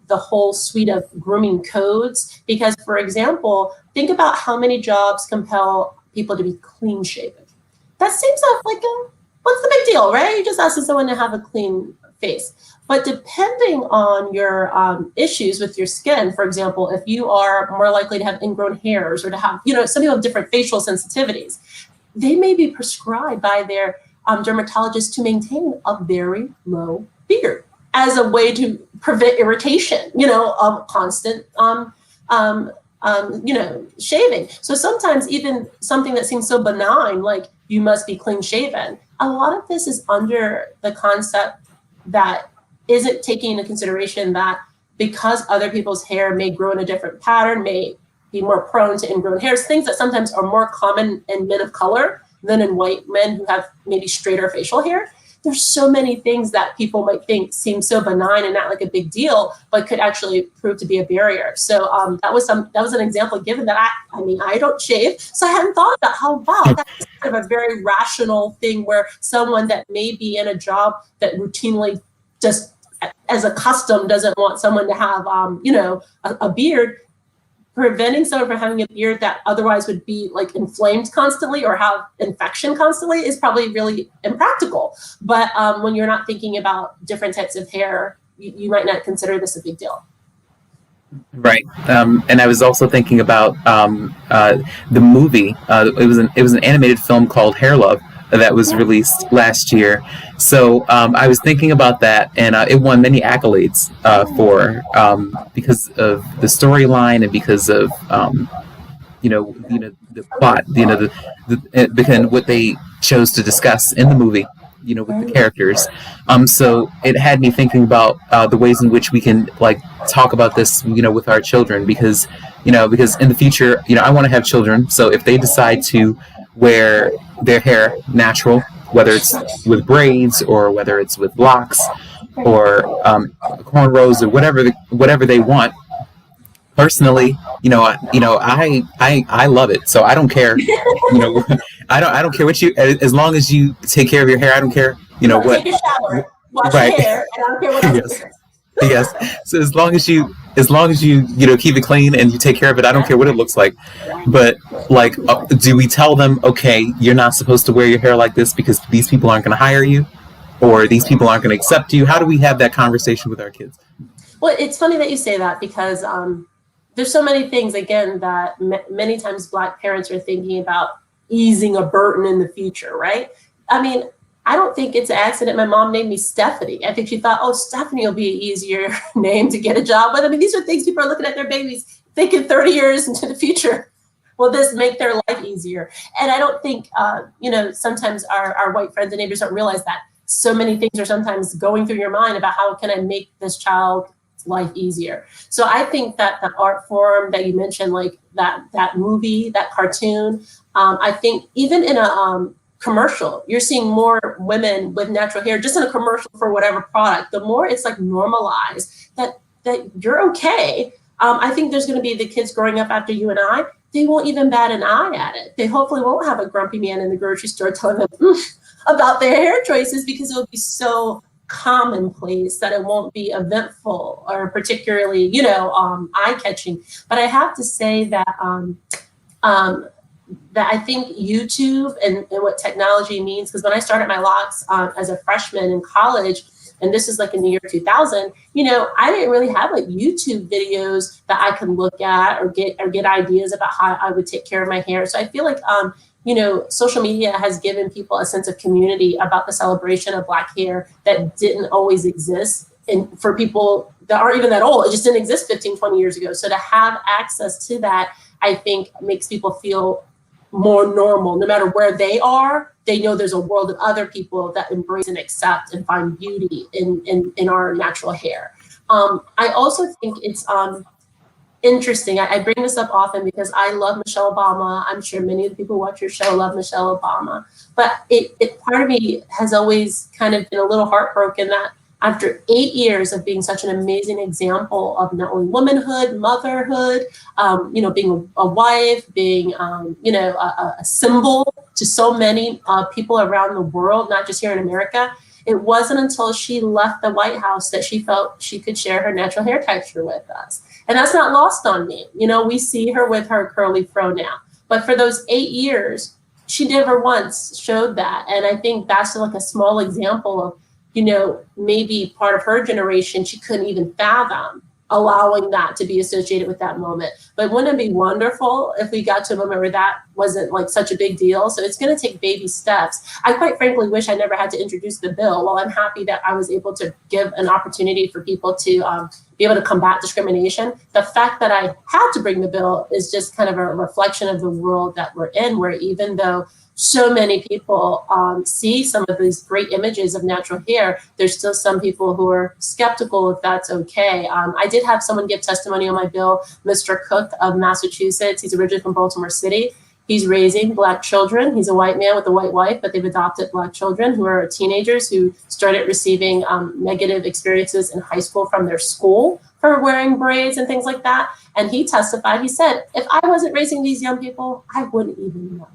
the whole suite of grooming codes. Because, for example, think about how many jobs compel people to be clean shaven. That seems like what's the big deal, right? You're just asking someone to have a clean face. But depending on your issues with your skin, for example, if you are more likely to have ingrown hairs or to have, some people have different facial sensitivities, they may be prescribed by their dermatologist to maintain a very low beard as a way to prevent irritation, constant shaving. So sometimes even something that seems so benign, like you must be clean shaven, a lot of this is under the concept that isn't taking into consideration that because other people's hair may grow in a different pattern, may be more prone to ingrown hairs, things that sometimes are more common in men of color than in white men who have maybe straighter facial hair. There's so many things that people might think seem so benign and not like a big deal, but could actually prove to be a barrier. So that was an example given that I don't shave, so I hadn't thought about how that's kind of a very rational thing where someone that may be in a job that routinely just as a custom doesn't want someone to have a beard. Preventing someone from having a beard that otherwise would be like inflamed constantly or have infection constantly is probably really impractical. But when you're not thinking about different types of hair, you might not consider this a big deal. Right, and I was also thinking about the movie. It was an animated film called Hair Love that was released last year. So I was thinking about that, and it won many accolades because of the storyline and because of the plot, because what they chose to discuss in the movie, with the characters. So it had me thinking about the ways in which we can talk about this, with our children, because in the future, I want to have children. So if they decide to wear their hair natural, whether it's with braids or whether it's with locks or cornrows or whatever they want. Personally, I love it, so I don't care. I don't care what as long as you take care of your hair. I don't care. What. Take a shower, wash Right. your hair, and I don't care what else. Yes. So as long as you keep it clean and you take care of it, I don't care what it looks like. But do we tell them, okay, you're not supposed to wear your hair like this because these people aren't going to hire you, or these people aren't going to accept you? How do we have that conversation with our kids? Well, it's funny that you say that because there's so many things, again, that many times Black parents are thinking about easing a burden in the future, right? I mean, I don't think it's an accident my mom named me Stephanie. I think she thought, oh, Stephanie will be an easier name to get a job with. I mean, these are things people are looking at their babies thinking 30 years into the future. Will this make their life easier? And I don't think, sometimes our white friends and neighbors don't realize that so many things are sometimes going through your mind about how can I make this child's life easier. So I think that the art form that you mentioned, like that movie, that cartoon, I think even in a commercial, you're seeing more women with natural hair just in a commercial for whatever product. The more it's normalized that you're okay. I think there's going to be the kids growing up after you and I, they won't even bat an eye at it. They hopefully won't have a grumpy man in the grocery store telling them about their hair choices because it will be so commonplace that it won't be eventful or particularly, eye-catching. But I have to say that that I think YouTube and what technology means, because when I started my locks as a freshman in college, and this is like in the year 2000, I didn't really have like YouTube videos that I could look at or get ideas about how I would take care of my hair. So I feel like, social media has given people a sense of community about the celebration of Black hair that didn't always exist. And for people that aren't even that old, it just didn't exist 15, 20 years ago. So to have access to that, I think makes people feel more normal. No matter where they are, they know there's a world of other people that embrace and accept and find beauty in our natural hair. I also think it's interesting. I bring this up often because I love Michelle Obama. I'm sure many of the people who watch your show love Michelle Obama. But it part of me has always kind of been a little heartbroken that after 8 years of being such an amazing example of not only womanhood, motherhood, being a wife, being, a symbol to so many people around the world, not just here in America, it wasn't until she left the White House that she felt she could share her natural hair texture with us. And that's not lost on me. We see her with her curly fro now. But for those 8 years, she never once showed that. And I think that's like a small example of, maybe part of her generation, she couldn't even fathom allowing that to be associated with that moment. But wouldn't it be wonderful if we got to a moment where that wasn't like such a big deal? So it's going to take baby steps. I quite frankly wish I never had to introduce the bill. While I'm happy that I was able to give an opportunity for people to be able to combat discrimination, the fact that I had to bring the bill is just kind of a reflection of the world that we're in, where even though so many people see some of these great images of natural hair, there's still some people who are skeptical if that's okay. I did have someone give testimony on my bill, Mr. Cook of Massachusetts. He's originally from Baltimore City. He's raising Black children. He's a white man with a white wife, but they've adopted Black children who are teenagers who started receiving negative experiences in high school from their school for wearing braids and things like that. And he testified, he said, if I wasn't raising these young people, I wouldn't even know.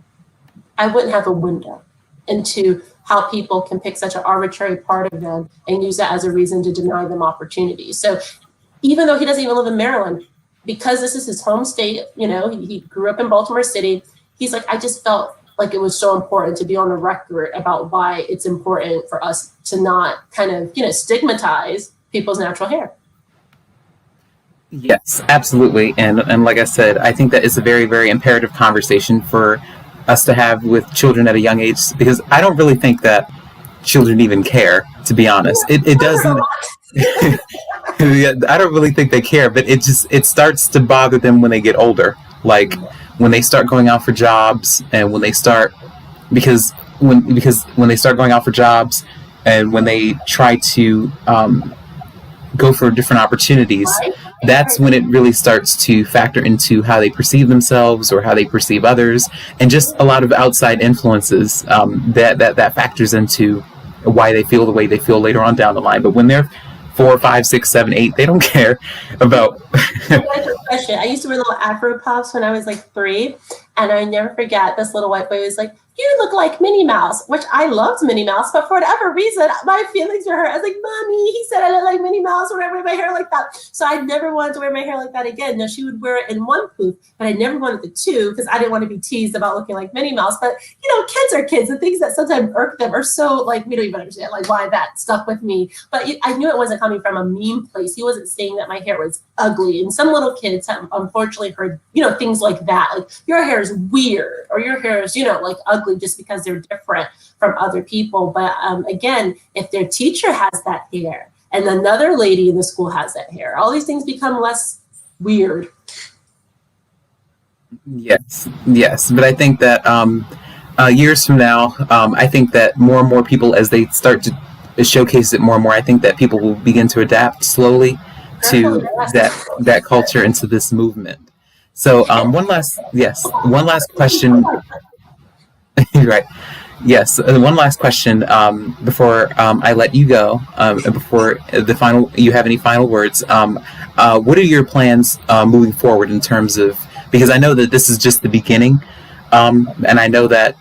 I wouldn't have a window into how people can pick such an arbitrary part of them and use that as a reason to deny them opportunities. So even though he doesn't even live in Maryland, because this is his home state, he grew up in Baltimore City, he's like, I just felt like it was so important to be on the record about why it's important for us to not kind of, stigmatize people's natural hair. Yes, absolutely. And like I said, I think that is a very, very imperative conversation for us to have with children at a young age, because I don't really think that children even care, to be honest. It doesn't. I don't really think they care, but it starts to bother them when they get older, like when they start going out for jobs, and when they start when they start going out for jobs, and when they try to go for different opportunities. That's when it really starts to factor into how they perceive themselves or how they perceive others, and just a lot of outside influences that factors into why they feel the way they feel later on down the line. But when they're 4, 5, 6, 7, 8, they don't care about. I used to wear little Afro puffs when I was like 3, and I never forget this little white boy was like, "You look like Minnie Mouse," which I loved Minnie Mouse, but for whatever reason, my feelings were hurt. I was like, "Mommy, he said I look like Minnie Mouse when I wear my hair like that." So I never wanted to wear my hair like that again. Now, she would wear it in one poof, but I never wanted the two because I didn't want to be teased about looking like Minnie Mouse. But, kids are kids. The things that sometimes irk them are so, like, we don't even understand, like, why that stuck with me. But I knew it wasn't coming from a mean place. He wasn't saying that my hair was ugly. And some little kids have unfortunately heard, things like that. Like, your hair is weird, or your hair is, like, ugly just because they're different from other people. But again, if their teacher has that hair and another lady in the school has that hair, all these things become less weird. Yes. But I think that years from now, I think that more and more people, as they start to showcase it more and more, I think that people will begin to adapt slowly to that culture and to this movement. So one last question. Right. Yes. One last question before I let you go. Before you have any final words. What are your plans moving forward in terms of? Because I know that this is just the beginning, and I know that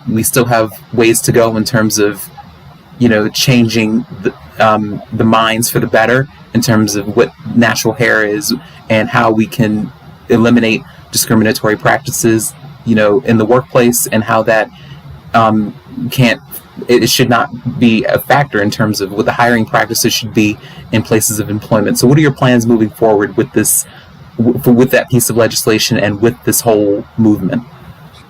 we still have ways to go in terms of changing the minds for the better in terms of what natural hair is and how we can eliminate discriminatory practices, in the workplace, and how that it should not be a factor in terms of what the hiring practices should be in places of employment. So what are your plans moving forward with this, with that piece of legislation and with this whole movement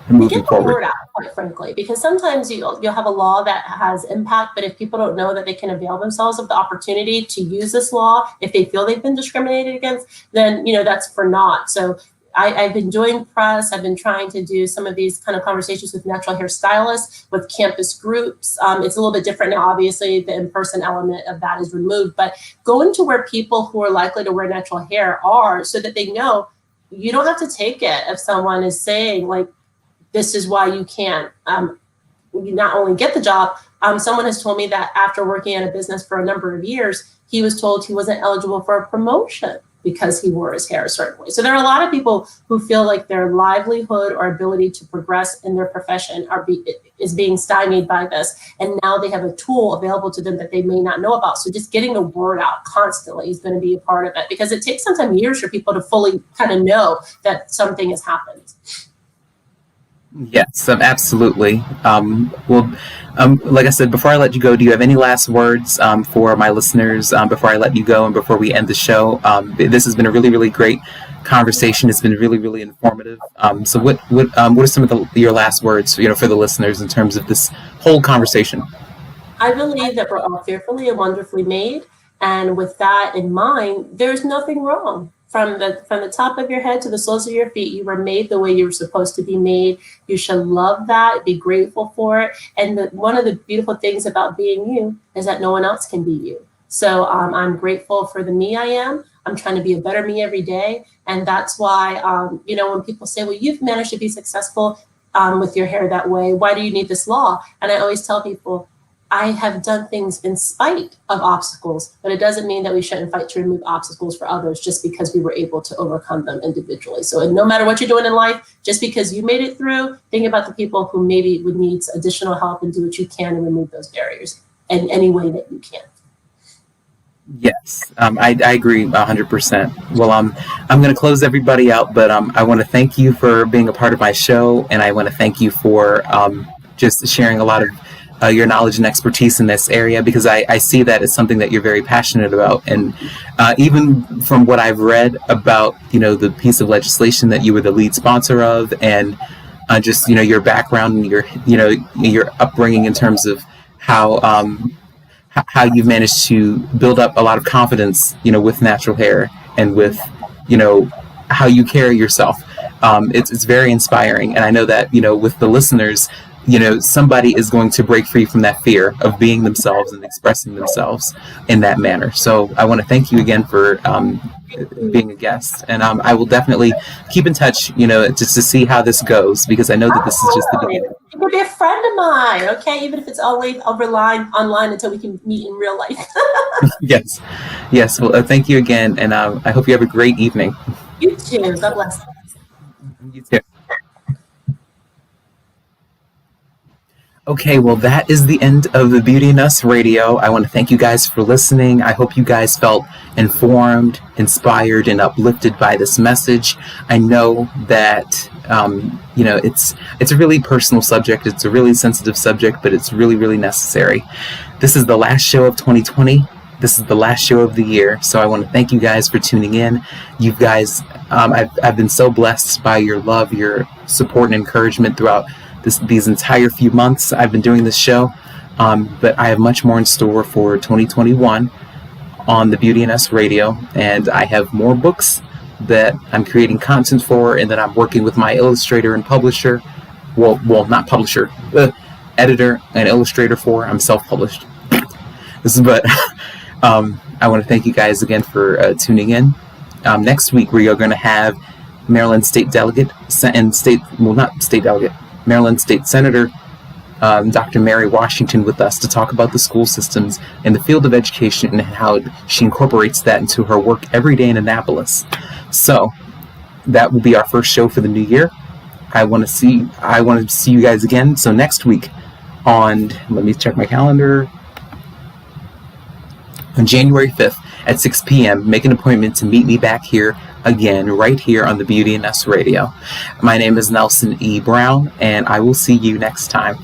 moving forward? Word out, quite frankly, because sometimes you'll have a law that has impact, but if people don't know that they can avail themselves of the opportunity to use this law, if they feel they've been discriminated against, then that's for naught. So I've been doing press. I've been trying to do some of these kind of conversations with natural hair stylists, with campus groups. It's a little bit different now. Obviously, the in-person element of that is removed, but going to where people who are likely to wear natural hair are, so that they know you don't have to take it if someone is saying, like, this is why you can't you not only get the job. Someone has told me that after working at a business for a number of years, he was told he wasn't eligible for a promotion because he wore his hair a certain way. So there are a lot of people who feel like their livelihood or ability to progress in their profession is being stymied by this. And now they have a tool available to them that they may not know about. So just getting the word out constantly is going to be a part of it, because it takes sometimes years for people to fully kind of know that something has happened. Yes, absolutely. Like I said, before I let you go, do you have any last words for my listeners before I let you go and before we end the show? This has been a really, really great conversation. It's been really, really informative. So what are some of your last words, for the listeners in terms of this whole conversation? I believe that we're all fearfully and wonderfully made. And with that in mind, there's nothing wrong. From the top of your head to the soles of your feet, you were made the way you were supposed to be made. You should love that, be grateful for it. And one of the beautiful things about being you is that no one else can be you. So I'm grateful for the me I am. I'm trying to be a better me every day. And that's why, when people say, well, you've managed to be successful with your hair that way, why do you need this law? And I always tell people, I have done things in spite of obstacles, but it doesn't mean that we shouldn't fight to remove obstacles for others just because we were able to overcome them individually. So no matter what you're doing in life, just because you made it through, think about the people who maybe would need additional help, and do what you can to remove those barriers in any way that you can. Yes, I agree 100%. Well, I'm going to close everybody out, but I want to thank you for being a part of my show, and I want to thank you for just sharing a lot of your knowledge and expertise in this area, because I see that as something that you're very passionate about. And even from what I've read about, the piece of legislation that you were the lead sponsor of, and just, your background and your upbringing in terms of how you've managed to build up a lot of confidence, with natural hair, and with, how you carry yourself. It's very inspiring. And I know that, with the listeners, somebody is going to break free from that fear of being themselves and expressing themselves in that manner. So I want to thank you again for being a guest. And I will definitely keep in touch, just to see how this goes, because I know that this is just the beginning. You could be a friend of mine, okay? Even if it's always online until we can meet in real life. Yes. Well, thank you again. And I hope you have a great evening. You too. God bless. You too. Okay, well, that is the end of the Beauty in Us radio. I want to thank you guys for listening. I hope you guys felt informed, inspired, and uplifted by this message. I know that, it's a really personal subject. It's a really sensitive subject, but it's really, really necessary. This is the last show of 2020. This is the last show of the year. So I want to thank you guys for tuning in. You guys, I've been so blessed by your love, your support, and encouragement throughout these entire few months I've been doing this show, but I have much more in store for 2021 on the Beauty in Us radio, and I have more books that I'm creating content for, and that I'm working with my illustrator and publisher, well not publisher, editor and illustrator for. I'm self-published. But I want to thank you guys again for tuning in. Next week we are going to have Maryland State Delegate Maryland State Senator Dr. Mary Washington with us to talk about the school systems and the field of education and how she incorporates that into her work every day in Annapolis. So that will be our first show for the new year. I want to see you guys again. So next week let me check my calendar, on January 5th at 6 p.m., make an appointment to meet me back here again, right here on the Beauty and Us Radio. My name is Nelson E. Brown, and I will see you next time.